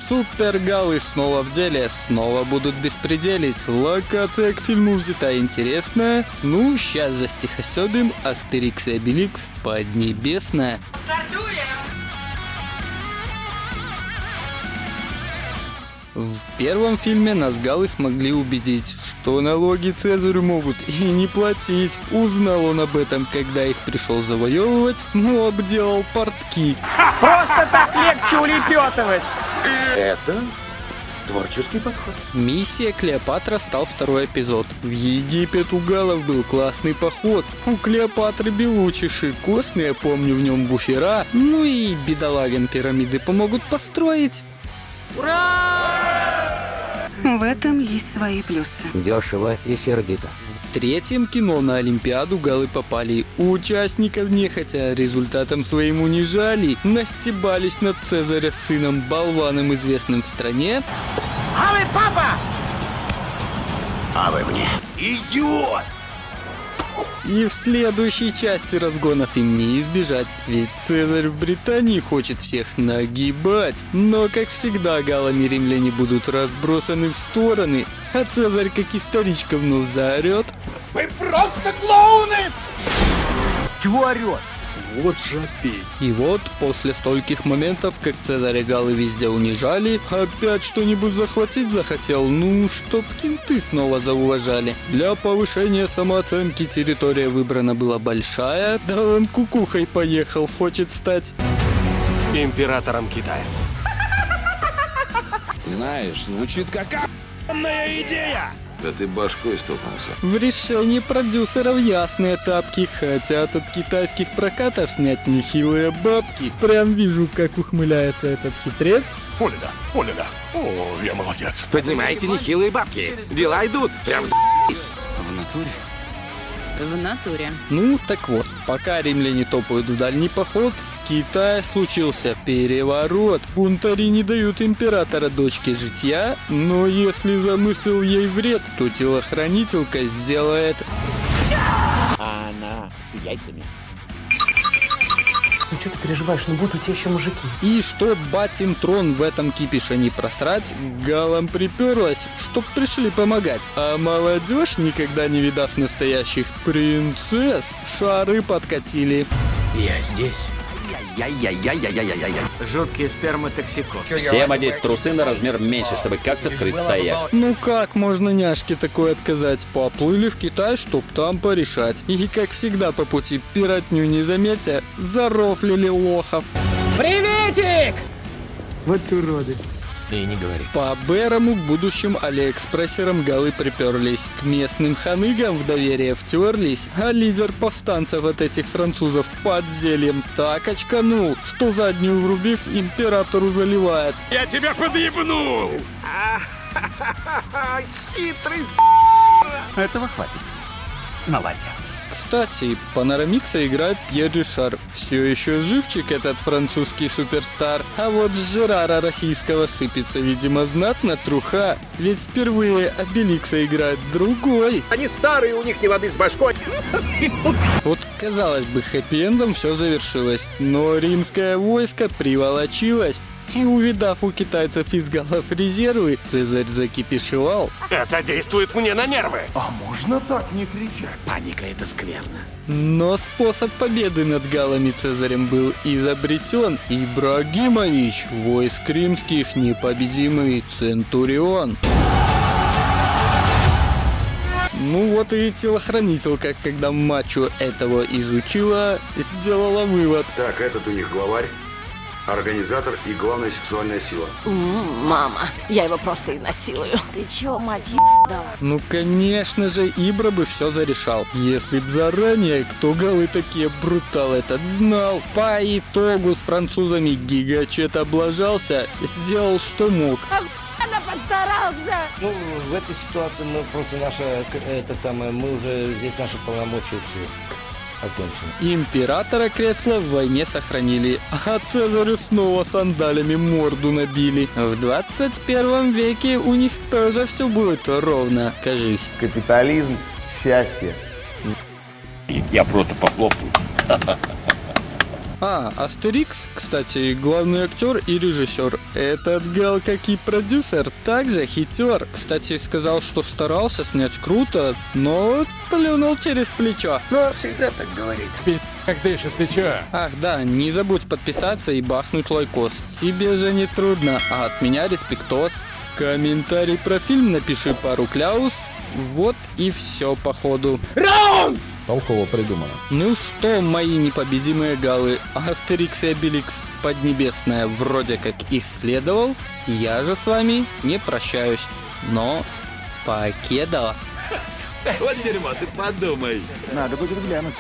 Супергалы снова в деле, снова будут беспределить. Локация к фильму взята интересная. Ну, сейчас застихостёбим Астерикс и Обеликс Поднебесная. В первом фильме нас галы смогли убедить, что налоги Цезарю могут и не платить. Узнал он об этом, когда их пришел завоевывать, но обделал портки. Просто так легче улепетывать. Это творческий подход. Миссия Клеопатра стал второй эпизод. В Египет у галов был классный поход. У Клеопатры белучиши, костные, помню, в нем буфера. Ну и бедолагам пирамиды помогут построить. В этом есть свои плюсы. Дешево и сердито. В третьем кино на Олимпиаду галы попали. Участников нехотя результатом своим унижали. Настебались над Цезаря сыном, болваном, известным в стране. А вы папа! А вы мне. Идиот! И в следующей части разгонов им не избежать, ведь Цезарь в Британии хочет всех нагибать. Но, как всегда, галами римляне будут разбросаны в стороны, а Цезарь, как историчка, вновь заорет. Вы просто клоуны! Чего орёт? Вот жопей. И вот, после стольких моментов, как Цезаря галы везде унижали, опять что-нибудь захватить захотел, ну, чтоб кенты снова зауважали. Для повышения самооценки территория выбрана была большая, да он кукухой поехал, хочет стать Императором Китая. Знаешь, звучит как охуенная идея! Да ты башкой стукнулся. В решении продюсеров ясные тапки, хотят от китайских прокатов снять нехилые бабки. Прям вижу, как ухмыляется этот хитрец. Оля-да. О, я молодец. Поднимайте нехилые бабки. Дела идут. Прям за***ись. В натуре? В натуре. Ну, так вот, пока римляне топают в дальний поход, в Китае случился переворот. Бунтари не дают императора дочке житья, но если замыслил ей вред, то телохранителька сделает... А она с яйцами. Ну что ты переживаешь, ну будут у тебя еще мужики. И чтоб батин трон в этом кипише не просрать, галам приперлась, чтоб пришли помогать. А молодежь, никогда не видав настоящих принцесс, шары подкатили. Я здесь. Жуткий сперматоксикоз. Всем одеть трусы на размер меньше, чтобы как-то скрыть стояк. Ну как можно няшке такой отказать? Поплыли в Китай, чтоб там порешать. И как всегда по пути пиратню не заметя, зарофлили лохов. Приветик! Вот уроды. И не говори. По бэрому будущим алиэкспрессерам галы приперлись. К местным ханыгам в доверие втерлись, а лидер повстанцев от этих французов под зельем так очканул, что заднюю врубив императору заливает. Я тебя подъебнул! Хитрый Этого хватит. Молодец. Кстати, Панорамикса играет Пьер Ришар. Все еще живчик этот французский суперстар. А вот с Жерара российского сыпется, видимо, знатно труха. Ведь впервые Обеликса играет другой. Они старые, у них не лады с башкой. Вот, казалось бы, хэппи-эндом все завершилось. Но римское войско приволочилось. И увидав у китайцев из галов резервы, Цезарь закипишевал. Это действует мне на нервы. А можно так не кричать? Паника — это скверно. Но способ победы над галами Цезарем был изобретен. Ибрагимович, войск римских непобедимый Центурион. Ну вот и телохранителька, когда мачо этого изучила, сделала вывод. Так, этот у них главарь, организатор и главная сексуальная сила. Мама, я его просто изнасилую. Ты чё, мать дала? Ну конечно же, Ибра бы все зарешал. Если б заранее, кто галы такие брутал этот знал. По итогу с французами Гигачет облажался, сделал что мог. Она постарался! Ну, в этой ситуации мы просто мы уже здесь наши полномочия все окончены. Императора кресла в войне сохранили, а Цезарю снова сандалями морду набили. В 21 веке у них тоже все будет ровно, кажись. Капитализм, счастье. Я просто похлопаю. А, Астерикс, кстати, главный актер и режиссер. Этот гал, как и продюсер, также хитер. Кстати, сказал, что старался снять круто, но плюнул через плечо. Но всегда так говорит. Как дышит, ты чё? Ах да, не забудь подписаться и бахнуть лайкос. Тебе же не трудно, а от меня респектос. Комментарий про фильм напиши пару кляус. Вот и все походу. Толково придумано. Ну что, мои непобедимые галы, Астерикс и Обеликс Поднебесная вроде как исследовал. Я же с вами не прощаюсь, но покедова. Вот дерьмо, ты подумай. Надо будет глянуть.